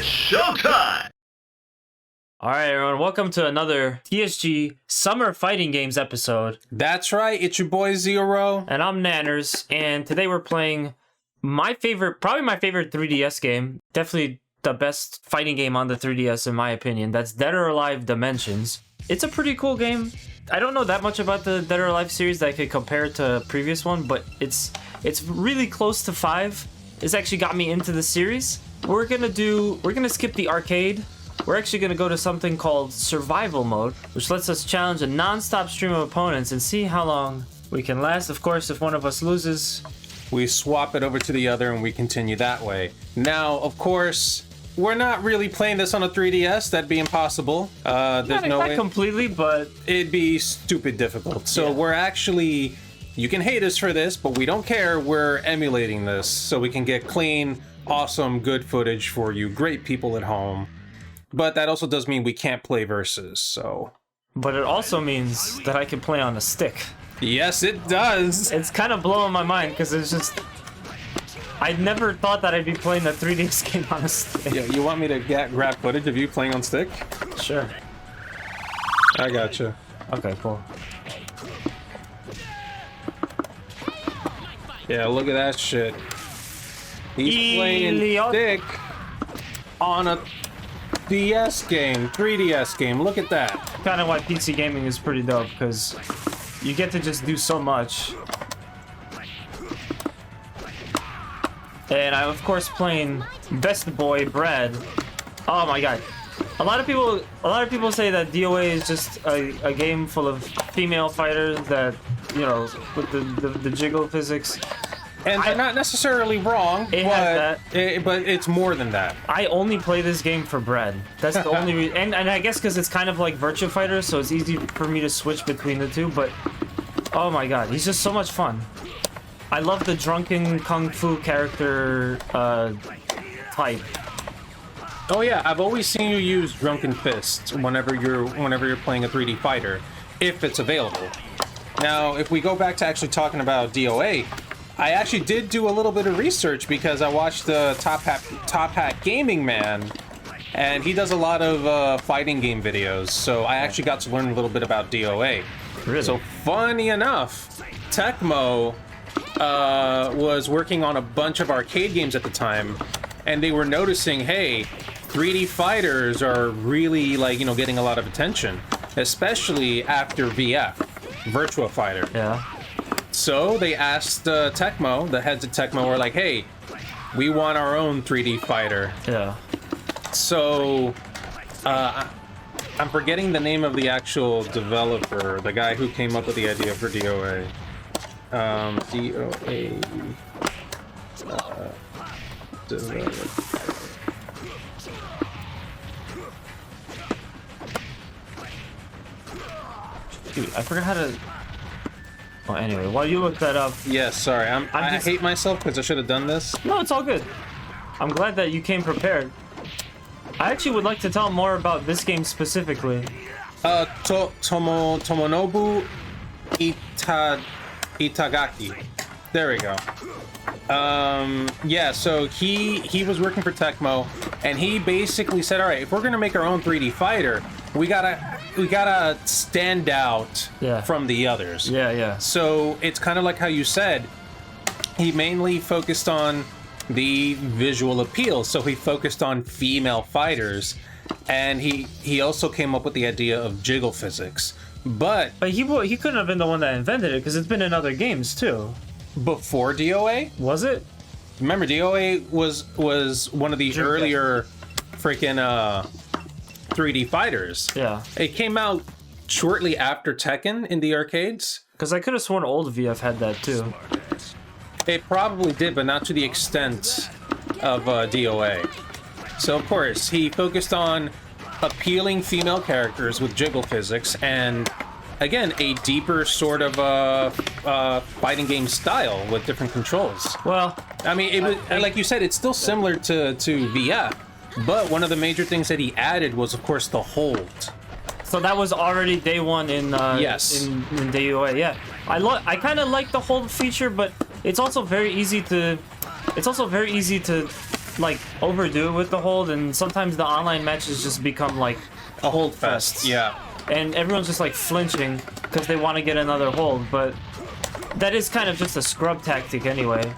showtime! Alright everyone, welcome to another TSG Summer Fighting Games episode. That's right, it's your boy Zero. And I'm Nanners, and today we're playing probably my favorite 3DS game. Definitely the best fighting game on the 3DS in my opinion. That's Dead or Alive Dimensions. It's a pretty cool game. I don't know that much about the Dead or Alive series that I could compare it to a previous one, but it's really close to 5. It's actually got me into the series. We're gonna skip the arcade. We're actually going to go to something called survival mode, which lets us challenge a non-stop stream of opponents and see how long we can last. Of course, if one of us loses, we swap it over to the other and we continue that way. Now, of course, we're not really playing this on a 3DS. That'd be impossible. There's no way. Not completely, but it'd be stupid difficult. So we're actually, you can hate us for this, but we don't care. We're emulating this so we can get clean, awesome, good footage for you great people at home. But that also does mean we can't play versus, so... But it also means that I can play on a stick. Yes, it does! It's kind of blowing my mind, because it's just... I never thought that I'd be playing a 3DS game on a stick. Yeah, you want me to grab footage of you playing on stick? Sure. I gotcha. Okay, cool. Yeah, look at that shit. He's playing stick on a... DS game, 3DS game, look at that. Kind of why PC gaming is pretty dope, because you get to just do so much. And I'm of course playing Best Boy Brad. Oh my god. A lot of people say that DOA is just a game full of female fighters that, you know, with the jiggle physics. And they're not necessarily wrong, but it's more than that. I only play this game for Brad. That's the only reason. And I guess because it's kind of like Virtua Fighter, so it's easy for me to switch between the two, but oh my god, he's just so much fun. I love the drunken kung fu character type. Oh yeah, I've always seen you use Drunken Fist whenever you're playing a 3D fighter, if it's available. Now, if we go back to actually talking about DOA, I actually did do a little bit of research because I watched the Top Hat Gaming Man, and he does a lot of fighting game videos, so I actually got to learn a little bit about DOA. Really? So funny enough, Tecmo was working on a bunch of arcade games at the time, and they were noticing, hey, 3D fighters are really, like, you know, getting a lot of attention, especially after VF, Virtua Fighter. Yeah. So they asked Tecmo, the heads of Tecmo were like, hey, we want our own 3D fighter. Yeah. So I'm forgetting the name of the actual developer, the guy who came up with the idea for DOA. DOA developer. Dude, I forgot how to... Well, anyway, while you look that up... Yes, sorry. I hate myself because I should have done this. No, it's all good. I'm glad that you came prepared. I actually would like to tell more about this game specifically. Tomonobu Itagaki. There we go. Yeah, so he was working for Tecmo, and he basically said, all right, if we're gonna make our own 3D fighter, we gotta stand out from the others. Yeah. So it's kind of like how you said, he mainly focused on the visual appeal. So he focused on female fighters, and he also came up with the idea of jiggle physics. But he couldn't have been the one that invented it, because it's been in other games too. Before DOA? Was it? Remember, DOA was one of the earlier freaking 3D fighters. Yeah. It came out shortly after Tekken in the arcades. Because I could have sworn old VF had that too. It probably did, but not to the extent of DOA. So, of course, he focused on appealing female characters with jiggle physics and, again, a deeper sort of fighting game style with different controls. Well, I mean, it was, like you said, it's still similar to VF, but one of the major things that he added was, of course, the hold. So that was already day one in yes. in DOA. Yeah, I kind of like the hold feature, but it's also very easy to like overdo it with the hold, and sometimes the online matches just become like a hold fest. Yeah. And everyone's just like flinching because they want to get another hold, but that is kind of just a scrub tactic anyway.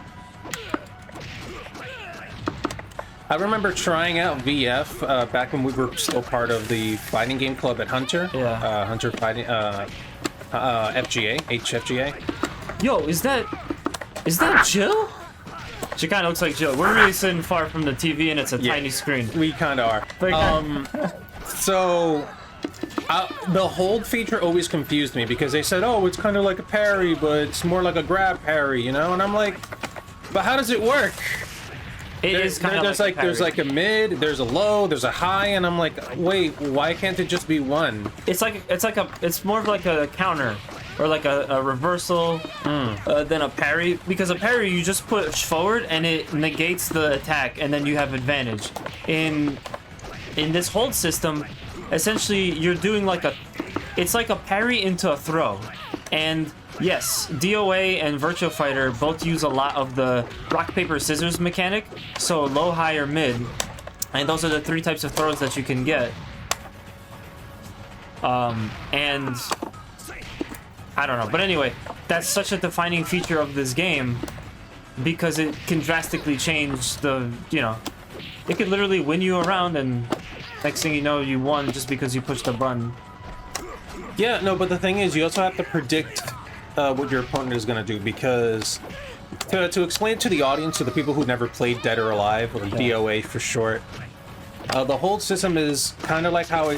I remember trying out VF back when we were still part of the fighting game club at Hunter. Yeah. Hunter Fighting, FGA, HFGA. Yo, is that Jill? She kind of looks like Jill. We're really sitting far from the TV, and it's a tiny screen. We kind of are. So, the hold feature always confused me because they said, oh, it's kind of like a parry, but it's more like a grab parry, you know? And I'm like, but how does it work? There's like a mid, there's a low, there's a high, and I'm like, wait, why can't it just be one? It's more of like a counter or like a reversal than a parry, because a parry you just push forward and it negates the attack and then you have advantage. In this hold system, essentially you're doing it's like a parry into a throw. And yes, DOA and Virtua Fighter both use a lot of the rock, paper, scissors mechanic, so low, high, or mid, and those are the 3 types of throws that you can get. And I don't know, but anyway, that's such a defining feature of this game because it can drastically change it could literally win you around, and next thing you know, you won just because you pushed a button. Yeah, no, but the thing is, you also have to predict what your opponent is going to do, because to explain to the audience, to the people who never played Dead or Alive, or DOA for short, the hold system is kind of like how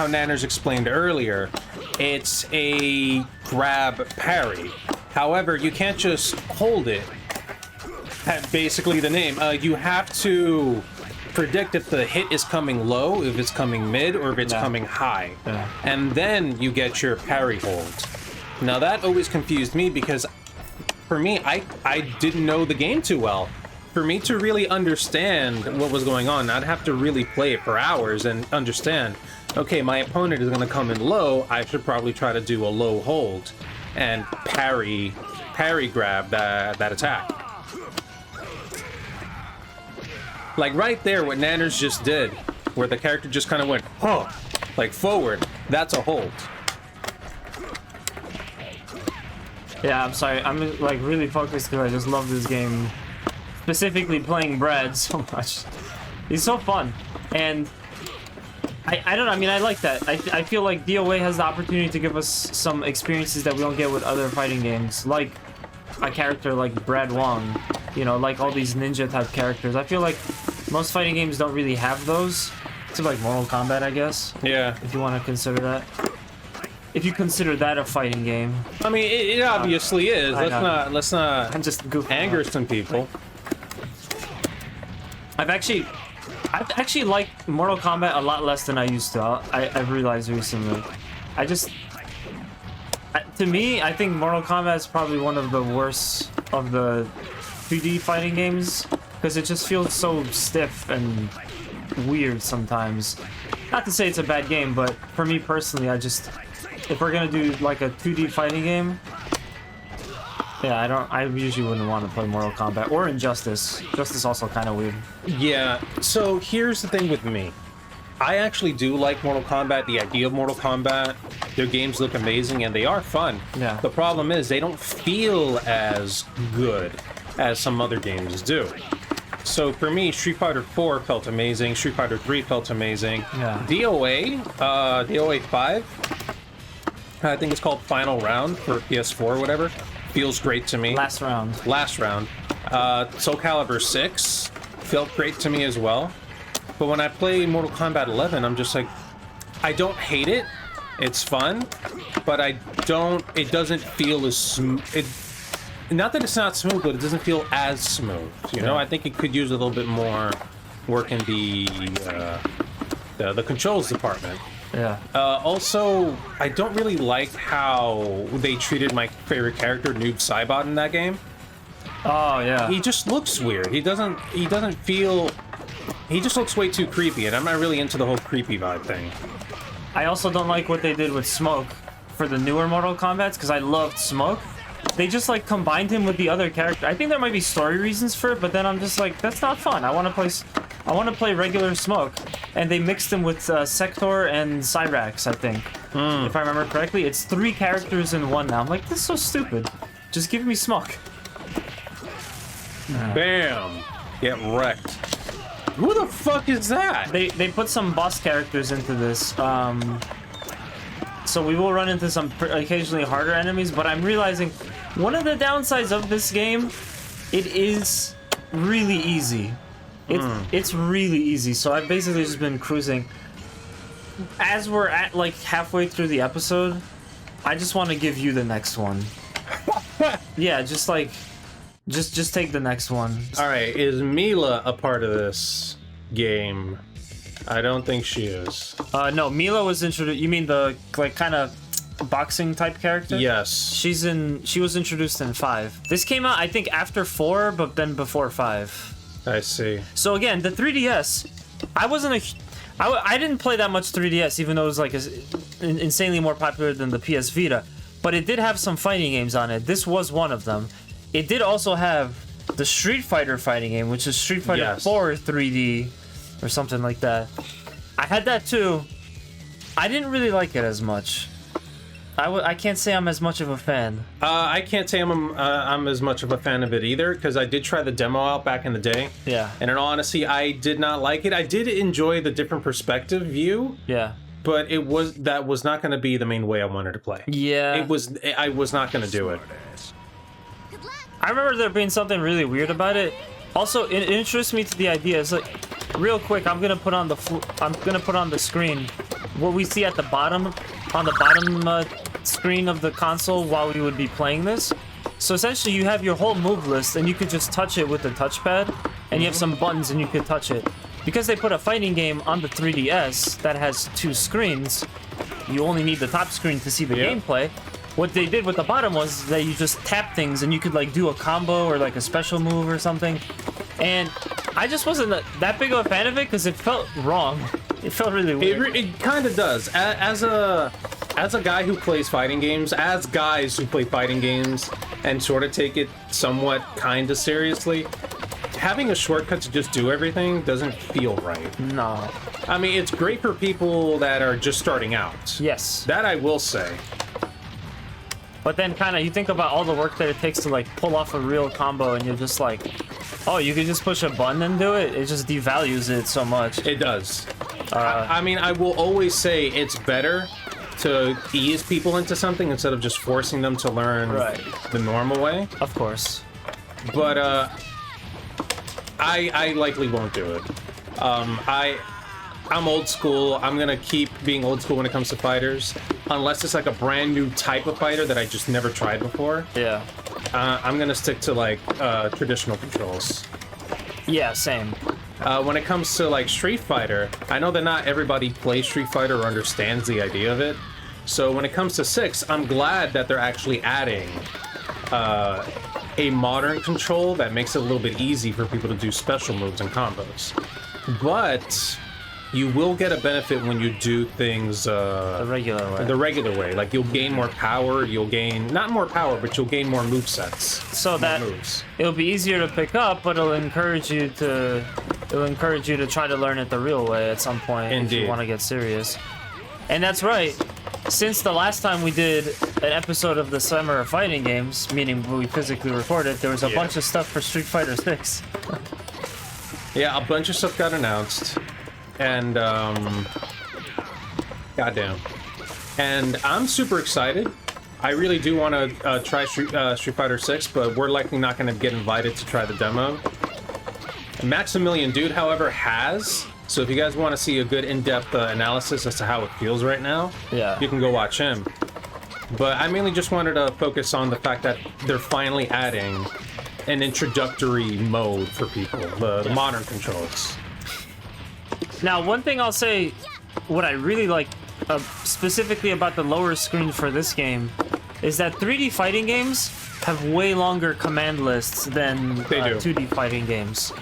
Nanners explained earlier. It's a grab parry. However, you can't just hold it. That's basically the name. You have to predict if the hit is coming low, if it's coming mid, or if it's coming high. Yeah. And then you get your parry hold. Now that always confused me because for me, I didn't know the game too well. For me to really understand what was going on, I'd have to really play it for hours and understand, okay, my opponent is going to come in low, I should probably try to do a low hold and parry grab that attack. Like right there, what Nanners just did, where the character just kind of went, like forward, that's a hold. Yeah, I'm sorry, I'm like really focused because I just love this game. Specifically playing Brad so much. He's so fun. And I don't know, I mean, I like that. I feel like DOA has the opportunity to give us some experiences that we don't get with other fighting games. Like a character like Brad Wong, like all these ninja type characters. I feel like most fighting games don't really have those. It's like Mortal Kombat, I guess. Yeah. If you want to consider that. If you consider that a fighting game. I mean, it obviously is. Let's not I'm just goofing anger out. some people. I've actually liked Mortal Kombat a lot less than I used to. I've realized recently. To me, I think Mortal Kombat is probably one of the worst of the 2D fighting games because it just feels so stiff and weird sometimes. Not to say it's a bad game, but for me personally, if we're gonna do like a 2D fighting game, I usually wouldn't want to play Mortal Kombat or Injustice. Injustice also kind of weird. Yeah, so here's the thing with me. I actually do like Mortal Kombat, the idea of Mortal Kombat. Their games look amazing and they are fun. Yeah. The problem is they don't feel as good as some other games do. So for me, Street Fighter 4 felt amazing, Street Fighter 3 felt amazing. Yeah. DOA 5, I think it's called Final Round for PS4 or whatever. Feels great to me. Last round. Soul Calibur 6 felt great to me as well. But when I play Mortal Kombat 11, I'm just like, I don't hate it. It's fun, but it doesn't feel as smooth. Not that it's not smooth, but it doesn't feel as smooth. You know, I think it could use a little bit more work in the controls department. Yeah. Also, I don't really like how they treated my favorite character, Noob Saibot, in that game. Oh yeah. He just looks weird. He doesn't feel. He just looks way too creepy, and I'm not really into the whole creepy vibe thing. I also don't like what they did with Smoke for the newer Mortal Kombats, because I loved Smoke. they just like combined him with the other character. I think there might be story reasons for it, but then I'm just like, that's not fun. I want to play regular Smoke, and they mixed him with Sector and Cyrax, I think, if I remember correctly. It's 3 characters in one now. I'm like, this is so stupid. Just give me Smoke. Bam! Get wrecked. Who the fuck is that? They put some boss characters into this. So we will run into some occasionally harder enemies, but I'm realizing one of the downsides of this game, it is really easy. It's really easy. So I've basically just been cruising. As we're at like halfway through the episode, I just want to give you the next one. Yeah, just like, just take the next one. All right, is Mila a part of this game? I don't think she is. No, Mila was introduced. You mean the like kind of boxing type character? Yes. She was introduced in 5. This came out I think after 4, but then before 5. I see. So again, the 3DS, I didn't play that much 3DS, even though it was like insanely more popular than the PS Vita. But it did have some fighting games on it. This was one of them. It did also have the Street Fighter fighting game, which is Street Fighter 4 3D or something like that. I had that too. I didn't really like it as much. I can't say I'm as much of a fan. I can't say I'm as much of a fan of it either, because I did try the demo out back in the day. Yeah. And in all honesty, I did not like it. I did enjoy the different perspective view. Yeah. But that was not going to be the main way I wanted to play. Yeah. I was not going to do it. I remember there being something really weird about it. Also, it interests me to the idea. It's like, real quick, I'm gonna put on the screen what we see at the bottom, on the bottom screen of the console while we would be playing this. So essentially, you have your whole move list, and you could just touch it with the touchpad, and you have some buttons, and you could touch it. Because they put a fighting game on the 3DS that has 2 screens, you only need the top screen to see the gameplay. What they did with the bottom was that you just tap things and you could like do a combo or like a special move or something. And I just wasn't that big of a fan of it because it felt wrong. It felt really weird. It kind of does. As a guy who plays fighting games, as guys who play fighting games and sort of take it somewhat kind of seriously, having a shortcut to just do everything doesn't feel right. No. I mean, it's great for people that are just starting out. Yes. That I will say. But then kind of you think about all the work that it takes to like pull off a real combo and you're just like, oh, you can just push a button and do it? It just devalues it so much. It does. I mean, I will always say it's better to ease people into something instead of just forcing them to learn the normal way. Of course. But I likely won't do it. I'm old school. I'm gonna keep being old school when it comes to fighters, unless it's like a brand new type of fighter that I just never tried before. Yeah. I'm gonna stick to like traditional controls. Yeah, same. When it comes to like Street Fighter, I know that not everybody plays Street Fighter or understands the idea of it. So when it comes to 6, I'm glad that they're actually adding a modern control that makes it a little bit easy for people to do special moves and combos. But you will get a benefit when you do things The regular way. the regular way. Like you'll gain more power, you'll gain not more power, but you'll gain more movesets. So that it'll be easier to pick up, but it'll encourage you to try to learn it the real way at some point. Indeed. If you want to get serious. And that's right. Since the last time we did an episode of the Summer of Fighting Games, meaning we physically recorded, there was a bunch of stuff for Street Fighter 6. Yeah, a bunch of stuff got announced. And, goddamn. And I'm super excited. I really do want to try Street Fighter 6, but we're likely not going to get invited to try the demo. Maximilian Dude, however, has. So if you guys want to see a good in-depth analysis as to how it feels right now, you can go watch him. But I mainly just wanted to focus on the fact that they're finally adding an introductory mode for people, the modern controls. Now, one thing I'll say, what I really like specifically about the lower screen for this game, is that 3D fighting games have way longer command lists than 2D fighting games.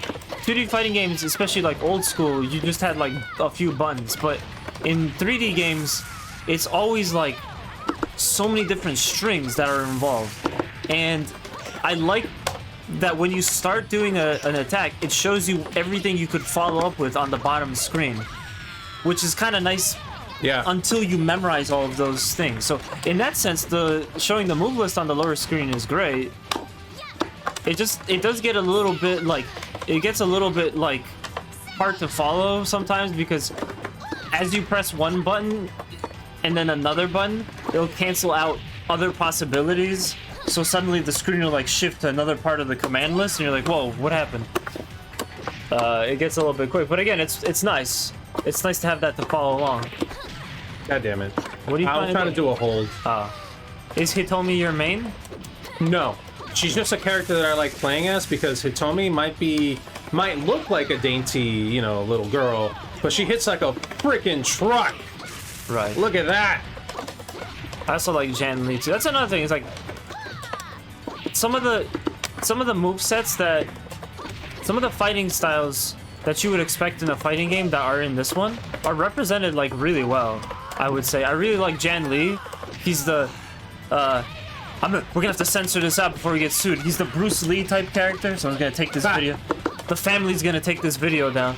2D fighting games, especially like old school, you just had like a few buttons, but in 3D games, it's always like so many different strings that are involved. And I like that when you start doing an attack, it shows you everything you could follow up with on the bottom screen, which is kind of nice. Yeah. Until you memorize all of those things. So in that sense, showing the move list on the lower screen is great. It does get a little bit like, it gets a little bit like hard to follow sometimes, because as you press one button and then another button, it'll cancel out other possibilities. So suddenly the screen will like shift to another part of the command list and you're like, whoa, what happened? It gets a little bit quick, but again, it's nice. It's nice to have that to follow along. God damn it. What are you I'm trying to do a hold. Is Hitomi your main? No. She's just a character that I like playing as because Hitomi might look like a dainty, you know, little girl, but she hits like a freaking truck. Right. Look at that. I also like Jan Li too. That's another thing. It's like some of the movesets that some of the fighting styles that you would expect in a fighting game that are in this one are represented like really well, I would say. I really like Jan Li. He's the we're gonna have to censor this out before we get sued. He's the Bruce Lee type character, so I'm gonna take this video. The family's gonna take this video down.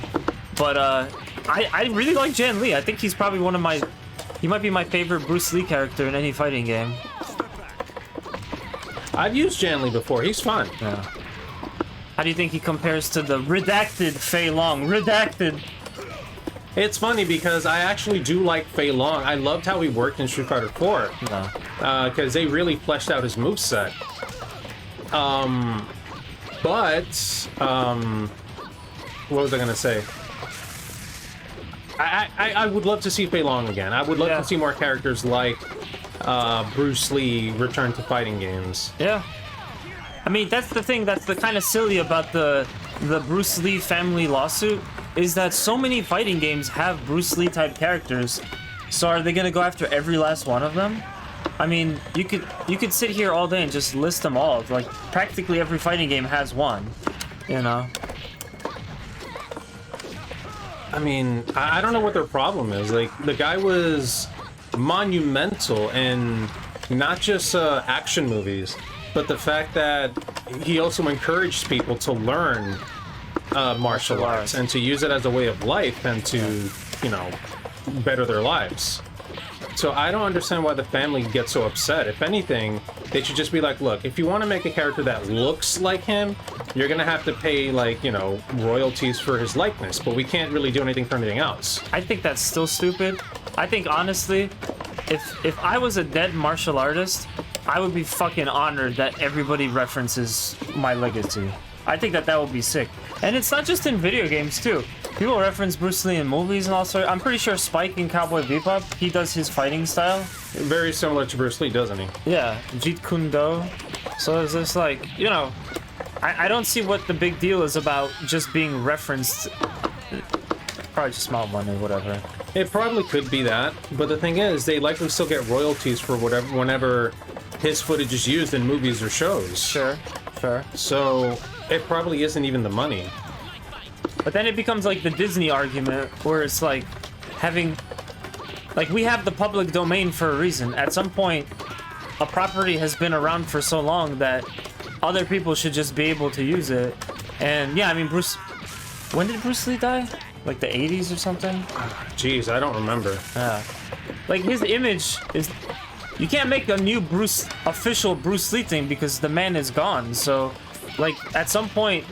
But I really like Jan Li. I think he's probably he might be my favorite Bruce Lee character in any fighting game. I've used Jan Li before. He's fun. Yeah. How do you think he compares to the redacted Fei Long? Redacted. It's funny because I actually do like Fei Long. I loved how he worked in Street Fighter 4. No. Because they really fleshed out his moveset. What was I gonna say? I would love to see Fei Long again. I would love to see more characters like Bruce Lee return to fighting games. Yeah. I mean, that's the thing that's the kind of silly about the Bruce Lee family lawsuit, is that so many fighting games have Bruce Lee type characters. So are they gonna go after every last one of them? I mean, you could sit here all day and just list them all. Like practically every fighting game has one, you know. I mean, I don't know what their problem is. Like, the guy was monumental in not just action movies, but the fact that he also encouraged people to learn martial arts and to use it as a way of life and to, you know, better their lives. So I don't understand why the family gets so upset. If anything, they should just be like, look, if you want to make a character that looks like him, you're going to have to pay, like, you know, royalties for his likeness, but we can't really do anything for anything else. I think that's still stupid. I think, honestly, if I was a dead martial artist, I would be fucking honored that everybody references my legacy. I think that would be sick. And it's not just in video games, too. People reference Bruce Lee in movies and all sorts. I'm pretty sure Spike in Cowboy Bebop, he does his fighting style. Very similar to Bruce Lee, doesn't he? Yeah, Jeet Kune Do. So it's just like, you know, I don't see what the big deal is about just being referenced. Probably just Mount One or whatever. It probably could be that, but the thing is, they likely still get royalties for whenever his footage is used in movies or shows. Sure. So it probably isn't even the money. But then it becomes like the Disney argument, where it's like we have the public domain for a reason. At some point, a property has been around for so long that other people should just be able to use it. And yeah, I mean, when did Bruce Lee die? Like the 80s or something? Jeez, I don't remember. Yeah. Like his image is, you can't make a new official Bruce Lee thing because the man is gone. So like at some point,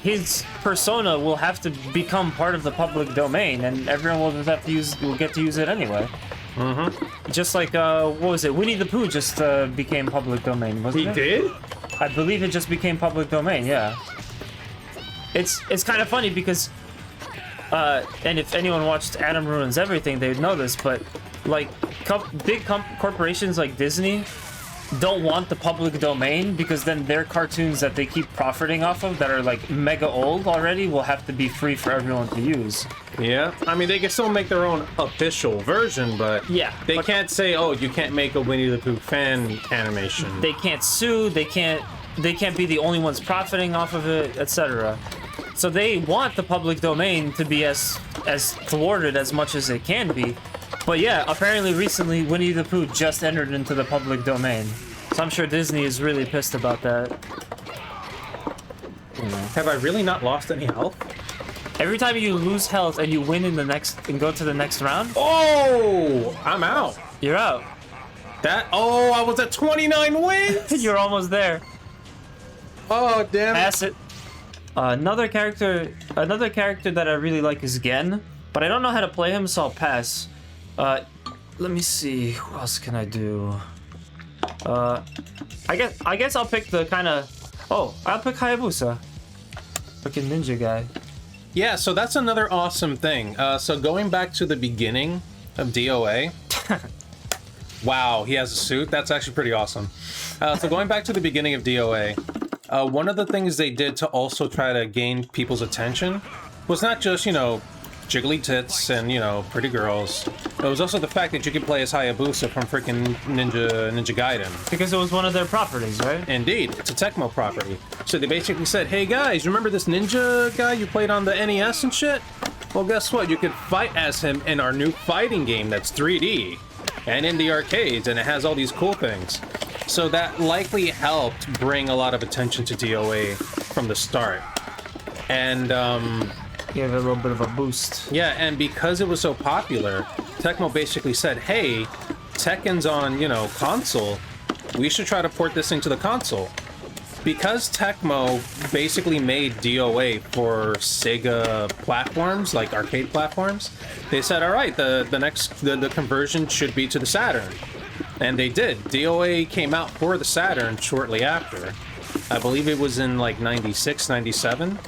his persona will have to become part of the public domain, and everyone will get to use it anyway. Mm-hmm. Just like what was it? Winnie the Pooh just became public domain, wasn't it? He did? I believe it just became public domain. Yeah. It's kind of funny because, and if anyone watched Adam Ruins Everything, they'd know this, but like big corporations like Disney don't want the public domain because then their cartoons that they keep profiting off of that are like mega old already will have to be free for everyone to use. Yeah, I mean they can still make their own official version, but yeah, they can't say, oh, you can't make a Winnie the Pooh fan animation. They can't sue, they can't be the only ones profiting off of it, etc. So they want the public domain to be as thwarted as much as it can be. But yeah, apparently recently Winnie the Pooh just entered into the public domain. So So I'm sure Disney is really pissed about that. Have I really not lost any health? Every time you lose health and you win in the next and go to the next round, Oh, I'm out. you're out. Oh, I was at 29 wins. You're almost there. Oh, damn. Pass it. Another character that I really like is Gen, but I don't know how to play him, so I'll pass. Let me see. Who else can I do? I guess I'll pick the kind of. Oh, I'll pick Hayabusa. Freaking ninja guy. Yeah, so that's another awesome thing. So going back to the beginning of DOA. Wow, he has a suit. That's actually pretty awesome. So going back to the beginning of DOA, one of the things they did to also try to gain people's attention was not just, you know, jiggly tits and, you know, pretty girls. It was also the fact that you could play as Hayabusa from freaking Ninja Gaiden. Because it was one of their properties, right? Indeed, it's a Tecmo property. So they basically said, hey guys, remember this ninja guy you played on the NES and shit? Well, guess what? You could fight as him in our new fighting game that's 3D and in the arcades, and it has all these cool things. So that likely helped bring a lot of attention to DOA from the start. And, Gave it a little bit of a boost. yeah, and because it was so popular, Tecmo basically said, hey, Tekken's on, you know, console, we should try to port this into the console. Because Tecmo basically made DOA for Sega platforms, like arcade platforms, they said, all right, the conversion should be to the Saturn. And they did. DOA came out for the Saturn shortly after. I believe it was in like 96, 97.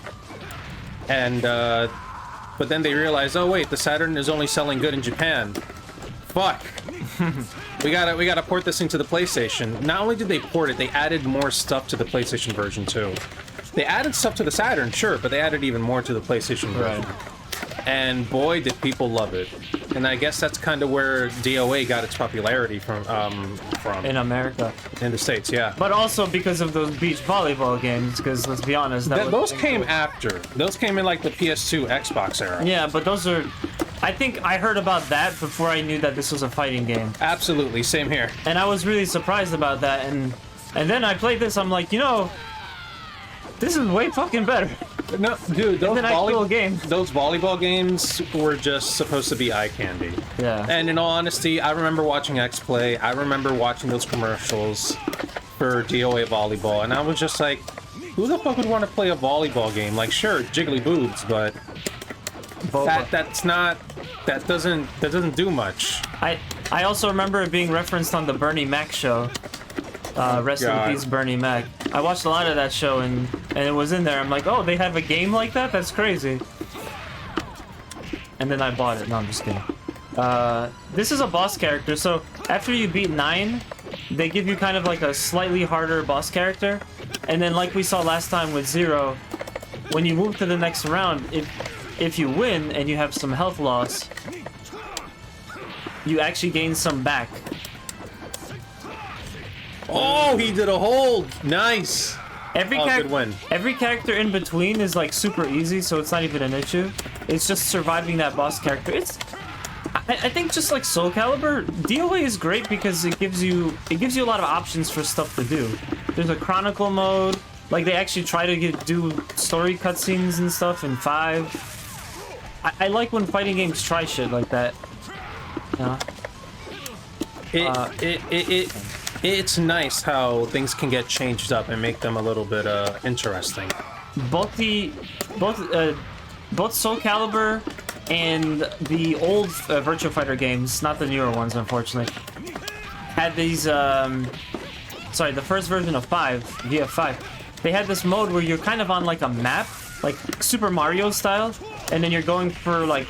And, but then they realized, oh wait, the Saturn is only selling good in Japan. Fuck. we gotta port this into the PlayStation. Not only did they port it, they added more stuff to the PlayStation version too. They added stuff to the Saturn, sure, but they added even more to the PlayStation version. Right. And boy, did people love it. And I guess that's kind of where DOA got its popularity from In America. in the States, yeah. But also because of those beach volleyball games, because let's be honest, Those came after. Those came in like the PS2, Xbox era. Yeah, but those are... I think I heard about that before I knew that this was a fighting game. Absolutely, same here. And I was really surprised about that, and then I played this, I'm like, you know, this is way fucking better. No, dude, those an actual game. Those volleyball games were just supposed to be eye candy. Yeah. And in all honesty, I remember watching X Play. I remember watching those commercials for DOA volleyball, and I was just like, who the fuck would want to play a volleyball game? Like, sure, jiggly boobs, but that doesn't do much. I also remember it being referenced on the Bernie Mac show. Rest in peace, Bernie Mac. I watched a lot of that show, and it was in there. I'm like, oh, they have a game like that? That's crazy. And then I bought it. No, I'm just kidding. This is a boss character, so after you beat 9, they give you kind of like a slightly harder boss character. And then like we saw last time with 0, when you move to the next round, if you win and you have some health loss, you actually gain some back. Oh, he did a hold. Nice. Good win. Every character in between is like super easy, so it's not even an issue. It's just surviving that boss character. I think just like Soul Calibur, DOA is great because it gives you a lot of options for stuff to do. There's a chronicle mode. Like they actually try to do story cutscenes and stuff in 5. I like when fighting games try shit like that. It's nice how things can get changed up and make them a little bit interesting. Both Soul Calibur and the old Virtua Fighter games, not the newer ones, unfortunately, had these. Sorry, the first version of 5, VF5. They had this mode where you're kind of on like a map, like Super Mario style, and then you're going for like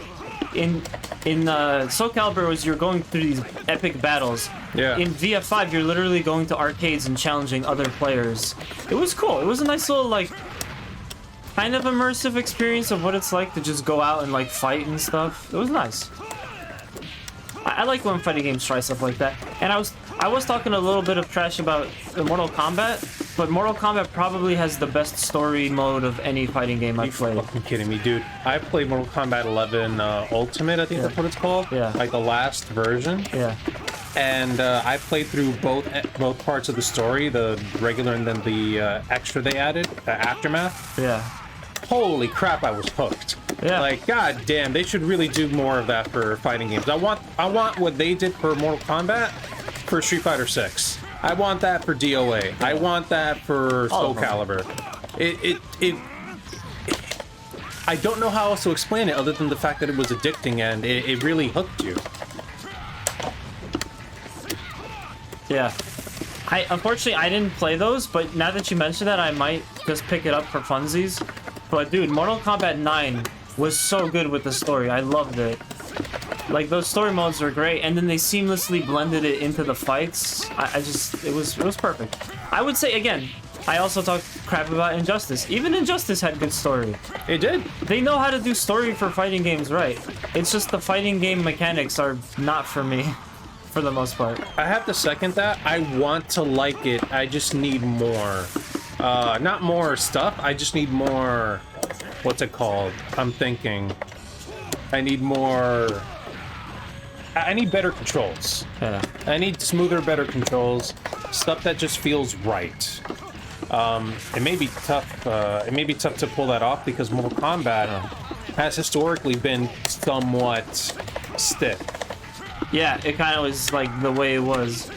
in Soul Calibur you're going through these epic battles. Yeah. In VF5, you're literally going to arcades and challenging other players. It was cool. It was a nice little like kind of immersive experience of what it's like to just go out and like fight and stuff. It was nice. I like when fighting games try stuff like that. And I was talking a little bit of trash about Mortal Kombat, but Mortal Kombat probably has the best story mode of any fighting game I've played. You're fucking kidding me, dude. I played Mortal Kombat 11 Ultimate, I think that's what it's called. Yeah. Like the last version. Yeah. and I played through both parts of the story, the regular and then the extra they added, Aftermath. Yeah. Holy crap, I was hooked. Yeah. Like, god damn, they should really do more of that for fighting games. I want what they did for Mortal Kombat for Street Fighter 6. I want that for DOA. I want that for Soul Calibur. I don't know how else to explain it other than the fact that it was addicting and it really hooked you. Yeah. Unfortunately, I didn't play those, but now that you mention that, I might just pick it up for funsies. But dude, Mortal Kombat 9 was so good with the story. I loved it. Like, those story modes were great, and then they seamlessly blended it into the fights. It was perfect. I would say, again, I also talked crap about Injustice. Even Injustice had good story. It did. They know how to do story for fighting games right. It's just the fighting game mechanics are not for me, for the most part. I have to second that. I want to like it. I just need more. Not more stuff. I just need more... What's it called? I'm thinking. I need more... I need better controls. Yeah. I need smoother, better controls. Stuff that just feels right. It may be tough. It may be tough to pull that off because Mortal Kombat has historically been somewhat stiff. Yeah, it kind of was like the way it was.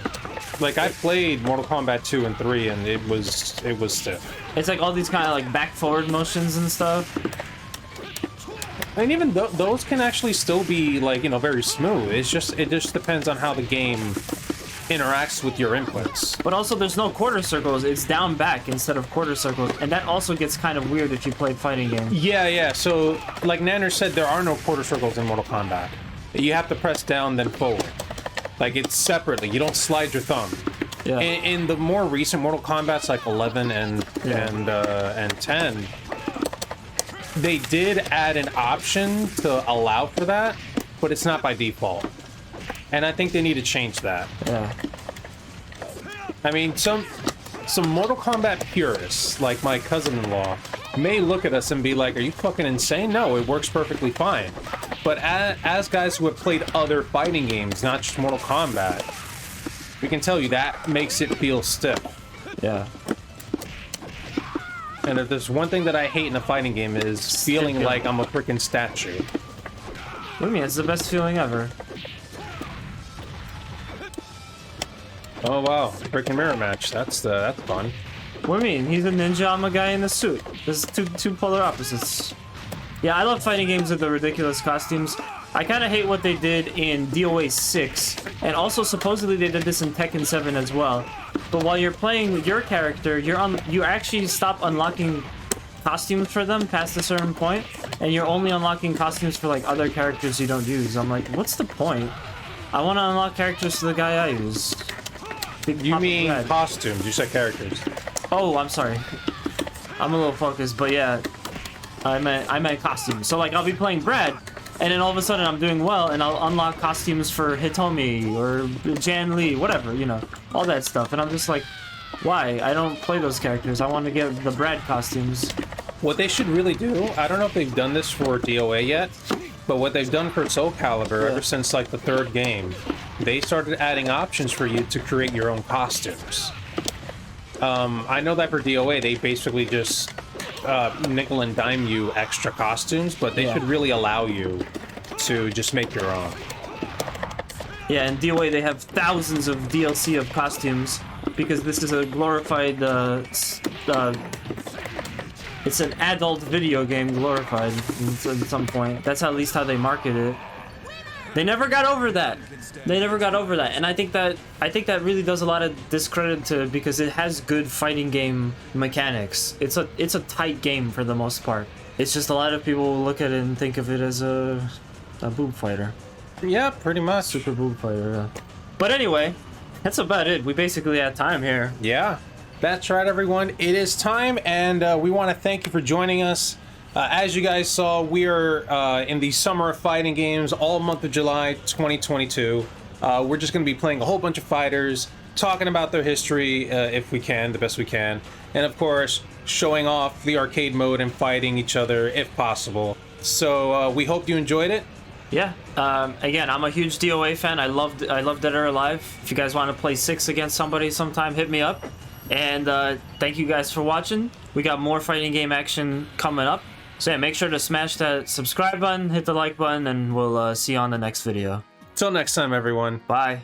Like, I played Mortal Kombat 2 and 3, and it was stiff. It's like all these kind of like back-forward motions and stuff. And even those can actually still be, like, you know, very smooth. It just depends on how the game interacts with your inputs. But also, there's no quarter circles. It's down back instead of quarter circles, and that also gets kind of weird if you play fighting games. Yeah. So, like Nanners said, there are no quarter circles in Mortal Kombat. You have to press down then forward. Like, it's separately. You don't slide your thumb. Yeah. In the more recent Mortal Kombat's, like 11 and 10, they did add an option to allow for that, but it's not by default. And I think they need to change that. Yeah. I mean, some Mortal Kombat purists, like my cousin-in-law, may look at us and be like, are you fucking insane? No, it works perfectly fine. But as guys who have played other fighting games, not just Mortal Kombat, we can tell you that makes it feel stiff. Yeah. And if there's one thing that I hate in a fighting game is feeling like I'm a freaking statue. What do you mean? It's the best feeling ever. Oh wow, freaking mirror match. That's fun. What do you mean? He's a ninja, I'm a guy in a suit. There's two polar opposites. Yeah, I love fighting games with the ridiculous costumes. I kind of hate what they did in DOA 6, and also supposedly they did this in Tekken 7 as well. But while you're playing with your character, you actually stop unlocking costumes for them past a certain point, and you're only unlocking costumes for like other characters you don't use. I'm like, what's the point? I want to unlock characters to the guy I use. You mean costumes? You said characters. Oh, I'm sorry. I'm a little focused, but yeah, I meant costumes. So like, I'll be playing Brad, and then all of a sudden I'm doing well, and I'll unlock costumes for Hitomi or Jan Lee, whatever, you know, all that stuff. And I'm just like, why? I don't play those characters. I want to get the Brad costumes. What they should really do, I don't know if they've done this for DOA yet, but what they've done for Soul Calibur ever since like the 3rd game, they started adding options for you to create your own costumes. I know that for DOA, they basically just nickel and dime you extra costumes, but they should really allow you to just make your own. Yeah, in DOA they have thousands of DLC of costumes because this is a glorified, it's an adult video game glorified at some point. That's at least how they market it. They never got over that. They never got over that, and I think that really does a lot of discredit to it because it has good fighting game mechanics. It's a tight game for the most part. It's just a lot of people will look at it and think of it as a boob fighter. Yeah, pretty much. Super boob fighter. Yeah. But anyway, that's about it. We basically had time here. Yeah, that's right, everyone. It is time, and we want to thank you for joining us. As you guys saw, we are in the summer of fighting games all month of July 2022. We're just going to be playing a whole bunch of fighters, talking about their history if we can, the best we can, and of course, showing off the arcade mode and fighting each other if possible. So we hope you enjoyed it. yeah, again, I'm a huge DOA fan. I love Dead or Alive. If you guys want to play 6 against somebody sometime, hit me up. And thank you guys for watching. We got more fighting game action coming up. So yeah, make sure to smash that subscribe button, hit the like button, and we'll see you on the next video. Till next time, everyone. Bye.